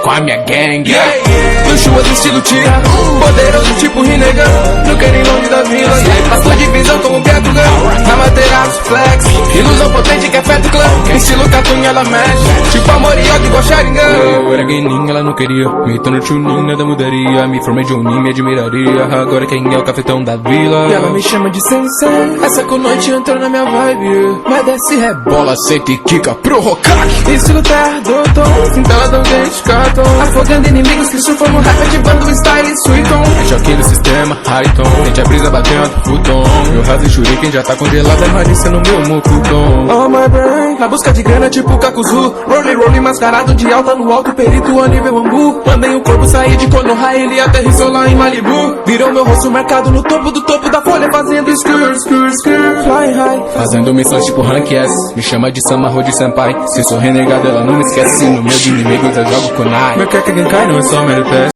com a minha gang. Luxuoso estilo tira, poderoso tipo Rinnegan. Não querem longe da vila, passou de visão como Ghetto Gun. Na Materaço flex, ilusão potente que é feto clã. Estilo cartoon ela mexe, tipo a Moriota igual Sharingan. Eu era gaininho, ela não queria, me tornou chunin, nada mudaria. Me formei de Onin, me admiraria. Agora quem é o cafetão da vila? E ela me chama de sensei, essa com noite entrou na minha vibe. Mas desce rebola, senta e quica pro rocaque. Estilo terra do tom, cinteladão dente cartão. Afogando inimigos que surfam no rap, ativando o style suiton. Choque no sistema, high tom, sente a brisa batendo, futon. Meu raso shuriken já tá congelado, é malícia no meu mucutom. Oh my brain, na busca de grana tipo Kakuzu. Rolling mascarado de alta no alto, perito a nível Angu. Mandei o corpo sair de Konoha, ele aterrissou lá em Malibu. Virou meu rosto marcado no topo do topo da folha, fazendo skrr, flying high. Fazendo missões tipo Rank S, me chama de Samaro de Senpai. Se sou renegado ela não me esquece, no meu de inimigos eu jogo kunai. Meu que Genkai não é só meu